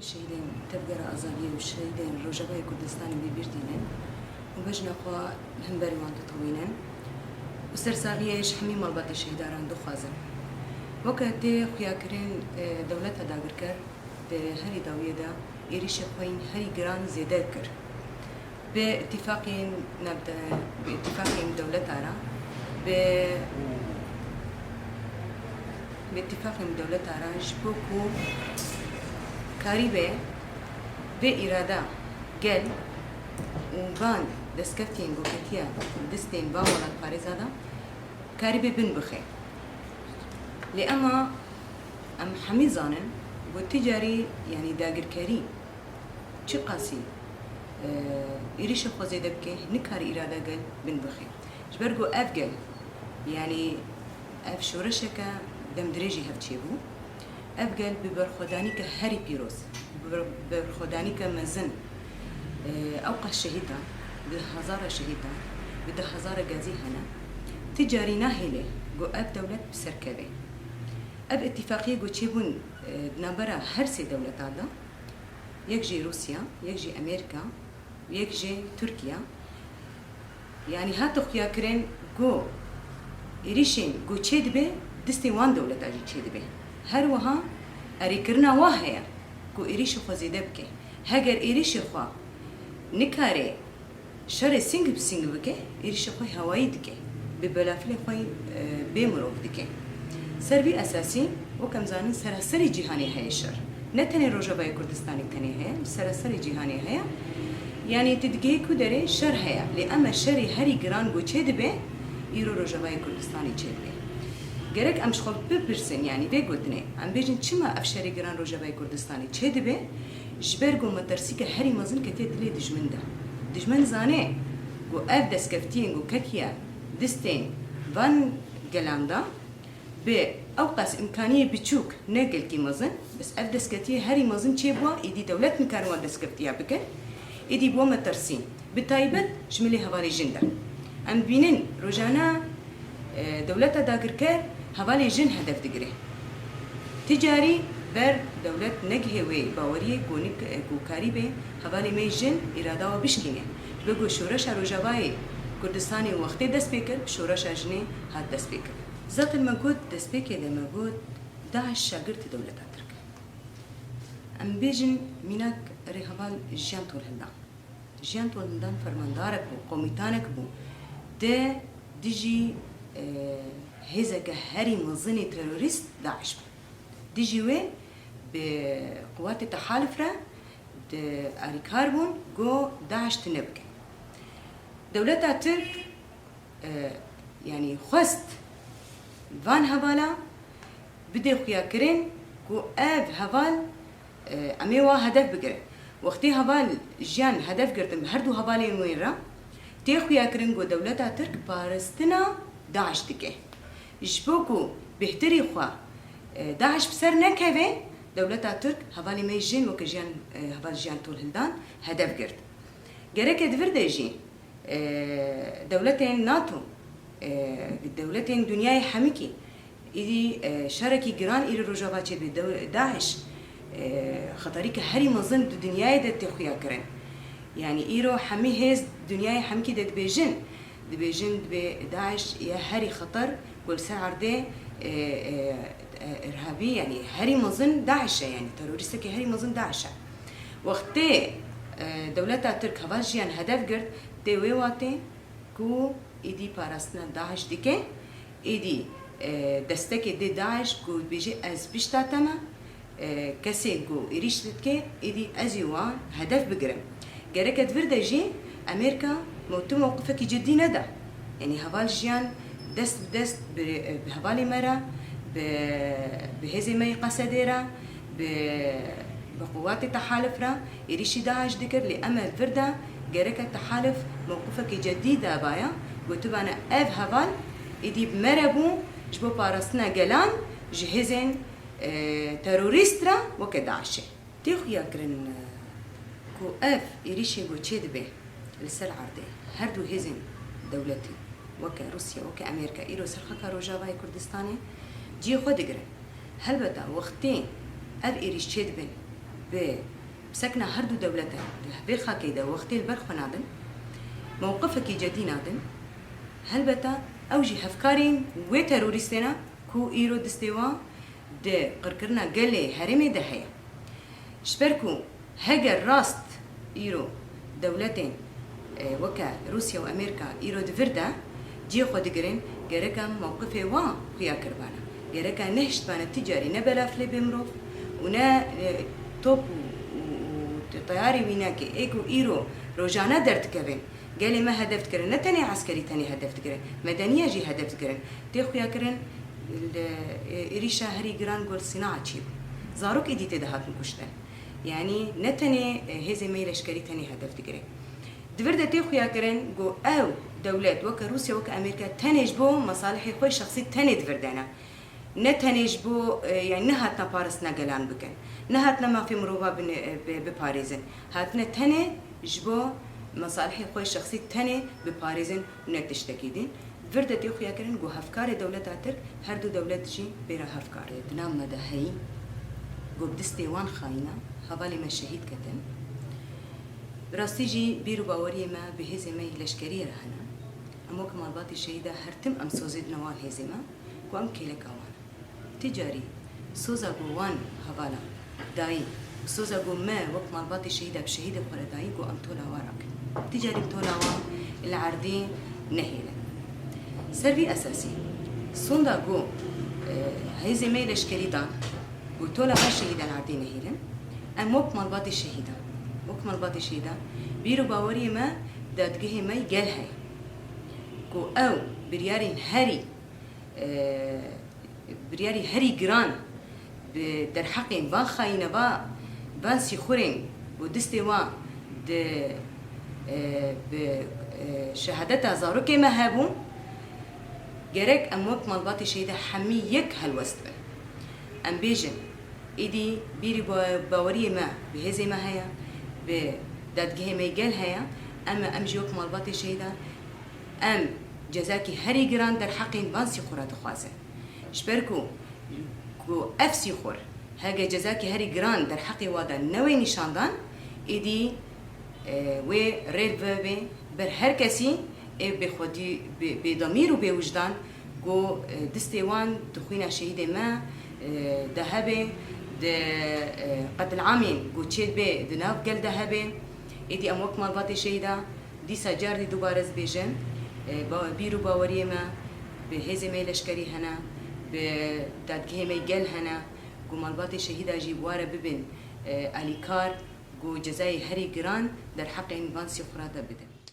شهيدين تبقى أزالية وشهيدين رجباء كردستان ببردينين وبجنا خوا هنبري وان تطوينين وسرساغيش حمي مالبات الشهيداران دو خازن وكتي خويا كرين دولتها داگر كر بهري داوية دا إيريش خوين هري جران زيادة كر باتفاقين نبدأ باتفاقين دولتها را باتفاقين دولتها را جبوكو كاريبي بإرادة قل وبان دسكفتين بوكتيا دستين باولا باريزادا كاريبي بن بخي لأما أم حمي زانن والتجاري يعني داقر كاري چي قاسي إريش خوزي دبكي نكار إرادة قل بن بخي جبرقو أف قل يعني أف شورشك دم دريجي هفچيبو أبقل ببرخوداني كهري بيروس ببرخوداني كمزن أوقع الشهيدة بهزارة شهيدة بده هزارة جازي هنا تجاري ناهلة جو أب دولة بسركبة أب اتفاقية جو تشيبون بنابرة هرسي دولة هذا يكجي روسيا يكجي أمريكا ويكجي تركيا يعني هاتو خيا كرين جو إريشين جو تشيدبه دستي وان دولة أجي تشيدبه هر وها أريكرنا واهيا كو إيريش خو زيده بكي هاگر إيريش خو نكاري شر سنگ بسنگ بكي إيريش خو هواي دكي ببلافل خو بمروف دكي سربي أساسي وكم زانن سراسري جهاني هاي شر نتني روجباي كردستاني تني هي سراسري جهاني هي يعني تدقي كودري شر هي لأما شري هري جران جو تشد به إيرو روجباي كردستاني تشد به گرک امش خود بپرسن یعنی بگوتنه ام بیشن چما افشاری گران روجبای کردستانی چه دبه جبرگو مترسی که هری مزن کتی دلی دجمن ده دجمن زانه گو اف دسکفتین گو کتیا دستین وان گلام دا به اوقاس امکانیه بچوک نگل کی مزن بس اف دسکتی هری مزن چه بوا ایدی دولت مکانوان دسکفتیا بکن ایدی بوا مترسین بتایبت شملی هواری جنده ام بینن روجانا دولت داگر کرد هوالي جن هدف دقري تجاري بر دولت نجهوي باوريه كوكاري به هوالي مي جن إرادة وبشكينه بقول شورش روجباي كردستاني وقت دست بكر شورش أجني هاد دست بكر ذات الموجود دست بكر الموجود داعش شاگرد دولت ترك أم بيجن مينك رهوال جيان طول هندان جيان طول هندان فرماندارك بو قوميتانك بو ده ديجي هزك هري منظمة تيروريست داعش ديجي وين بقوات التحالف را أريكاربون جو داعش تنبك دولة ترك يعني خست فان هوالا بدي خويا كرين جو آب هوال أميوا هدف بقرن وقتي هوال جيان هدف قرتم هردو هوالين وين را تي خويا كرين جو دولة ترك بارستنا داعش دكه جبوكو بهتري خوا داعش بسر نكوي دولة ترك هوالي ميجين وكجيان هوال جيان طول هلدان هدف قرد جرك دفر ديجي دولتين ناتو دولتين دنياي حميكي إدي شاركي جران إلى رجوات داعش خطريك هري منظم دنياي دت خويا كرن يعني إيرو حمي هز دنياي حميكي دت بيجن دبيجن بداعش يا هري خطر كل ساعة ده إرهابي يعني هري مظن داعش يعني تروريستك هري مظن داعش وقت دولة ترك هواجيان هدف قرد دوي واتي كو إدي باراستنا داعش ديكي إدي دستك دي داعش كو بيجي أز بيشتاتما كسي كو إريش دكي إدي أزيوان هدف بقرم جركت فردا جي أمريكا موقفك جدي ندى يعني هوال جيان دست بدست بهوالي مرة بهذه ما قصديرة بقوات التحالف را يريشي داعش ذكر لأمل فردا جرك التحالف موقفك جديد بايا وتبانا اف هوال يدي بمربو جبو بارسنا جلان جهزين تروريسترا وكداعش تيخو ياكرن كو اف يريشي جو تشيد به لسر عرضه هردو هزن دولتي وكا روسيا وكا أمريكا إيرو سرخكا روجاباي كردستاني جي خود قرن هل بدا وقتين أب إيريش تشيد بن بسكنا هردو دولتا بخا كيدا وقت البرخ نادن موقفك جدي نادن هل بتا اوجي هفكارين و تروريستنا كو ايرو دستيوا ده قرقرنا قلي هرمي دهيا شبركو هجر راست ايرو دولتين وكا روسيا وامريكا ايرو دفردا جي خود گرين گركا موقفه وا خيا كربانا گركا نهشت بانا تجاري نبلا فلي بمروف ونا توب طياري ويناكي ايكو ايرو روجانا درت كبن قال ما هدفت كرن نتني عسكري تاني هدفت كرن مدنيه جي هدفت كرن تخويا كرن إريشا هري جران قول صناعة شيب زاروك إدي تدهات مكشتن يعني نتني هذا ما يلشكري تاني هدفت كرن دفردا تخويا كرن جو أو دولات وك روسيا وك أمريكا تنجبو مصالحي خوي شخصي تاني دفردانا نتنجبو يعني نهاتنا بارسنا قلان بكن نهاتنا ما في مروبا بباريزن هاتنا تاني جبو مصالحي خوي شخصي تاني بباريزن نتشتكيدين فردا تيخويا كرن جو هفكار دولت عتر هر دو دولت جي بيرا هفكار دنام مدهي جو بدستي وان خاينة هوالي ما شهيد كتن براستي جي بيرو باوري ما بهزمة لشكرية رهنا أموك مالباتي شهيدة هرتم أم سوزيد نوان هزمة كو أم كيلك أوان تجاري سوزا جو وان هوالا داي سوزا جو ما وقت مالباتي شهيدة بشهيدة بخورا داي جو أم تولا وارك تجاري بتولا وان العردي نهيلة سربي أساسي صندا جو هزي ميل شكريدان وتولا ما شهيدان عدين هيلن أم وك مالباتي الشهيدان وك مالباتي الشهيدان بيرو باوري ما دادجه ما يجال هاي جو أو بريارين هري برياري هري جران بدر حقين بان خاينة بان سيخورين ودستي وان بشهادتها زاروكي ما هابون جرك أموك مالباتي شيدا حميك هالوستر أم بيجن إيدي بيري باوري ما بهزي ما هيا بدادجه ما يجال هيا أما أم جيوك مالباتي شيدا أم جزاكي هري جران در حقين بانسي خورات خوازن شبركو كو أفسي خور هاجا جزاكي هري جران در حقي وادا نوي نشاندان إيدي و ريل فيبي بر هر كسي بخودي بضمير وبوجدان جو دستيوان تخوينا شهيدة ما ذهبي قتل عامين جو تشيد بي دناف قل ذهبي إدي أموك مالباتي شهيدة دي سجار دي دوبارز بيجن بيرو باوريه ما بهزي مي لشكري هنا بدادجه مي قل هنا جو مالباتي شهيدة جيبوارة ببن أليكار جو جزاي هري جران در حق إنفانسي خراطة بدن